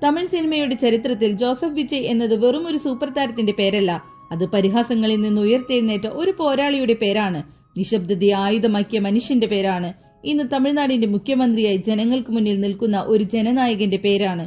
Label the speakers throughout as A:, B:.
A: തമിഴ് സിനിമയുടെ ചരിത്രത്തിൽ ജോസഫ് വിജയ് എന്നത് വെറും ഒരു സൂപ്പർ താരത്തിന്റെ പേരല്ല, അത് പരിഹാസങ്ങളിൽ നിന്ന് ഉയർത്തെഴുന്നേറ്റ ഒരു പോരാളിയുടെ പേരാണ്. നിശബ്ദതയെ ആയുധമാക്കിയ മനുഷ്യന്റെ പേരാണ്. ഇന്ന് തമിഴ്നാടിന്റെ മുഖ്യമന്ത്രിയായി ജനങ്ങൾക്ക് മുന്നിൽ നിൽക്കുന്ന ഒരു ജനനായകന്റെ പേരാണ്.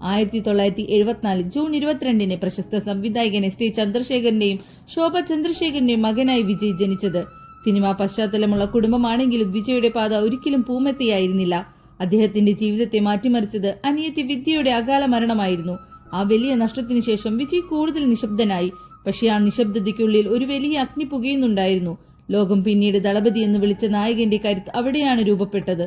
A: 1974 ജൂൺ 22 പ്രശസ്ത സംവിധായകൻ S. ചന്ദ്രശേഖരന്റെയും ശോഭ ചന്ദ്രശേഖരന്റെയും മകനായി വിജയ് ജനിച്ചത്. സിനിമാ പശ്ചാത്തലമുള്ള കുടുംബമാണെങ്കിലും വിജയുടെ പാത ഒരിക്കലും പൂമെത്തിയായിരുന്നില്ല. അദ്ദേഹത്തിന്റെ ജീവിതത്തെ മാറ്റിമറിച്ചത് അനിയത്തി വിദ്യയുടെ അകാല മരണമായിരുന്നു. ആ വലിയ നഷ്ടത്തിനു ശേഷം വിജയ് കൂടുതൽ നിശബ്ദനായി. പക്ഷേ ആ നിശബ്ദതയ്ക്കുള്ളിൽ ഒരു വലിയ അഗ്നി പുകയുന്നുണ്ടായിരുന്നു. ലോകം പിന്നീട് ദളപതി എന്ന് വിളിച്ച നായകന്റെ കരുത്ത് അവിടെയാണ് രൂപപ്പെട്ടത്.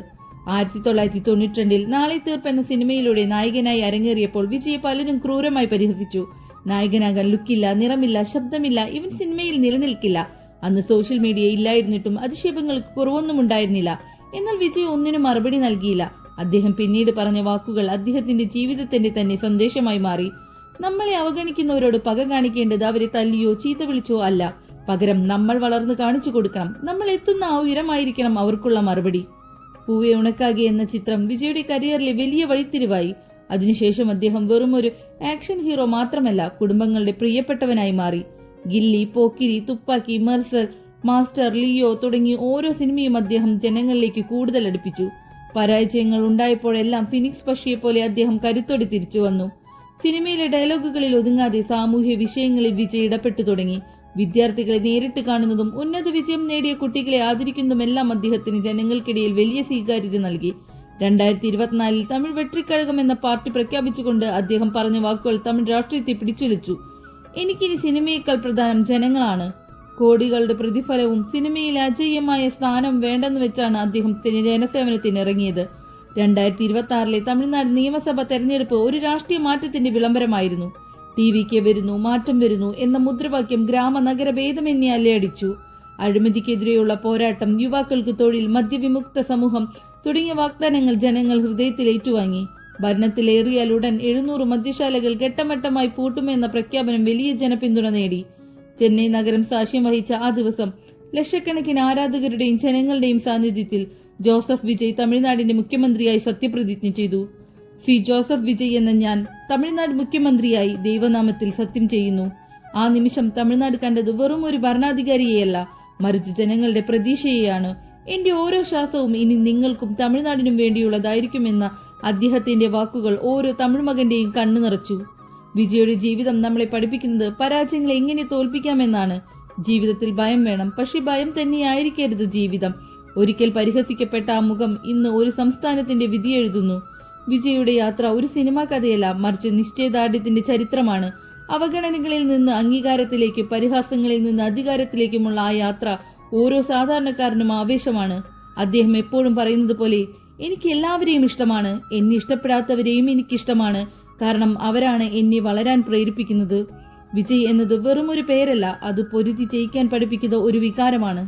A: 1992 നാളെ തീർപ്പ് എന്ന സിനിമയിലൂടെ നായകനായി അരങ്ങേറിയപ്പോൾ വിജയെ പലരും ക്രൂരമായി പരിഹസിച്ചു. നായകനാകാൻ ലുക്കില്ല, നിറമില്ല, ശബ്ദമില്ല, ഇവൻ സിനിമയിൽ നിലനിൽക്കില്ല. അന്ന് സോഷ്യൽ മീഡിയ ഇല്ലായിരുന്നിട്ടും അധിക്ഷേപങ്ങൾക്ക് കുറവൊന്നും ഉണ്ടായിരുന്നില്ല. എന്നാൽ വിജയ് ഒന്നിനും മറുപടി നൽകിയില്ല. അദ്ദേഹം പിന്നീട് പറഞ്ഞ വാക്കുകൾ അദ്ദേഹത്തിന്റെ ജീവിതത്തിന്റെ തന്നെ സന്ദേശമായി മാറി. നമ്മളെ അവഗണിക്കുന്നവരോട് പക കാണിക്കേണ്ടത് അവരെ തല്ലിയോ ചീത്ത വിളിച്ചോ അല്ല, പകരം നമ്മൾ വളർന്നു കാണിച്ചു കൊടുക്കണം. നമ്മൾ എത്തുന്ന ആ ഉയരമായിരിക്കണം അവർക്കുള്ള മറുപടി. പൂവെ ഉണക്കാകെ എന്ന ചിത്രം വിജയുടെ കരിയറിലെ വലിയ വഴിത്തിരിവായി. അതിനുശേഷം അദ്ദേഹം വെറും ഒരു ആക്ഷൻ ഹീറോ മാത്രമല്ല, കുടുംബങ്ങളുടെ പ്രിയപ്പെട്ടവനായി മാറി. ഗില്ലി, പോക്കിരി, തുപ്പാക്കി, മെർസൽ, മാസ്റ്റർ, ലിയോ തുടങ്ങി ഓരോ സിനിമയും അദ്ദേഹം ജനങ്ങളിലേക്ക് കൂടുതൽ അടുപ്പിച്ചു. പരാജയങ്ങൾ ഉണ്ടായപ്പോഴെല്ലാം ഫിനിക്സ് പക്ഷിയെ പോലെ അദ്ദേഹം കരുത്തോടെ തിരിച്ചു വന്നു. സിനിമയിലെ ഡയലോഗുകളിൽ ഒതുങ്ങാതെ സാമൂഹ്യ വിഷയങ്ങളിൽ വിജയ് ഇടപെട്ടു തുടങ്ങി. വിദ്യാർത്ഥികളെ നേരിട്ട് കാണുന്നതും ഉന്നത വിജയം നേടിയ കുട്ടികളെ ആദരിക്കുന്നതുമെല്ലാം അദ്ദേഹത്തിന് ജനങ്ങൾക്കിടയിൽ വലിയ സ്വീകാര്യത നൽകി. 2024 തമിഴ് വെട്രിക്കഴകം എന്ന പാർട്ടി പ്രഖ്യാപിച്ചുകൊണ്ട് അദ്ദേഹം പറഞ്ഞ വാക്കുകൾ തമിഴ് രാഷ്ട്രീയത്തെ പിടിച്ചുലച്ചു. എനിക്കിനി സിനിമയേക്കാൾ പ്രധാനം ജനങ്ങളാണ്. കോടികളുടെ പ്രതിഫലവും സിനിമയിലെ അജയ്യമായ സ്ഥാനം വേണ്ടെന്ന് വെച്ചാണ് അദ്ദേഹം ജനസേവനത്തിന് ഇറങ്ങിയത്. 2026 തമിഴ്നാട് നിയമസഭാ തെരഞ്ഞെടുപ്പ് ഒരു രാഷ്ട്രീയ മാറ്റത്തിന്റെ വിളംബരമായിരുന്നു. ടിവിക്ക് വരുന്നു, മാറ്റം വരുന്നു എന്ന മുദ്രാവാക്യം ഗ്രാമ നഗര ഭേദമന്യേ അലയടിച്ചു. അഴിമതിക്കെതിരെയുള്ള പോരാട്ടം, യുവാക്കൾക്ക് തൊഴിൽ, മദ്യവിമുക്ത സമൂഹം തുടങ്ങിയ വാഗ്ദാനങ്ങൾ ജനങ്ങൾ ഹൃദയത്തിൽ ഏറ്റുവാങ്ങി. ഭരണത്തിലേറിയാൽ ഉടൻ 700 മദ്യശാലകൾ ഘട്ടമട്ടമായി പൂട്ടുമെന്ന പ്രഖ്യാപനം വലിയ ജനപിന്തുണ നേടി. ചെന്നൈ നഗരം സാക്ഷ്യം വഹിച്ച ആ ദിവസം ലക്ഷക്കണക്കിന് ആരാധകരുടെയും ജനങ്ങളുടെയും സാന്നിധ്യത്തിൽ ജോസഫ് വിജയ് തമിഴ്നാടിന്റെ മുഖ്യമന്ത്രിയായി സത്യപ്രതിജ്ഞ ചെയ്തു. ശ്രീ ജോസഫ് വിജയ് എന്ന ഞാൻ തമിഴ്നാട് മുഖ്യമന്ത്രിയായി ദൈവനാമത്തിൽ സത്യം ചെയ്യുന്നു. ആ നിമിഷം തമിഴ്നാട് കണ്ടത് വെറും ഒരു ഭരണാധികാരിയെയല്ല, മറിച്ച് ജനങ്ങളുടെ പ്രതീക്ഷയെയാണ്. എന്റെ ഓരോ ശ്വാസവും ഇനി നിങ്ങൾക്കും തമിഴ്നാടിനും വേണ്ടിയുള്ളതായിരിക്കുമെന്ന അദ്ദേഹത്തിന്റെ വാക്കുകൾ ഓരോ തമിഴ് മകന്റെയും കണ്ണു നിറച്ചു. വിജയുടെ ജീവിതം നമ്മളെ പഠിപ്പിക്കുന്നത് പരാജയങ്ങളെ എങ്ങനെ തോൽപ്പിക്കാമെന്നാണ്. ജീവിതത്തിൽ ഭയം വേണം, പക്ഷെ ഭയം തന്നെയായിരിക്കരുത് ജീവിതം. ഒരിക്കൽ പരിഹസിക്കപ്പെട്ട ആ മുഖം ഇന്ന് ഒരു സംസ്ഥാനത്തിന്റെ വിധി എഴുതുന്നു. വിജയുടെ യാത്ര ഒരു സിനിമാ കഥയല്ല, മറിച്ച് നിശ്ചയദാർഢ്യത്തിന്റെ ചരിത്രമാണ്. അവഗണനകളിൽ നിന്ന് അംഗീകാരത്തിലേക്ക്, പരിഹാസങ്ങളിൽ നിന്ന് അധികാരത്തിലേക്കുമുള്ള ആ യാത്ര ഓരോ സാധാരണക്കാരനും ആവേശമാണ്. അദ്ദേഹം എപ്പോഴും പറയുന്നത് പോലെ, എനിക്ക് എല്ലാവരെയും ഇഷ്ടമാണ്, എന്നെ ഇഷ്ടപ്പെടാത്തവരെയും എനിക്കിഷ്ടമാണ്, കാരണം അവരാണ് എന്നെ വളരാൻ പ്രേരിപ്പിക്കുന്നത്. വിജയ് എന്നത് വെറും ഒരു പേരല്ല, അത് പൊരുതി ജയിക്കാൻ പഠിപ്പിക്കുന്ന ഒരു വികാരമാണ്.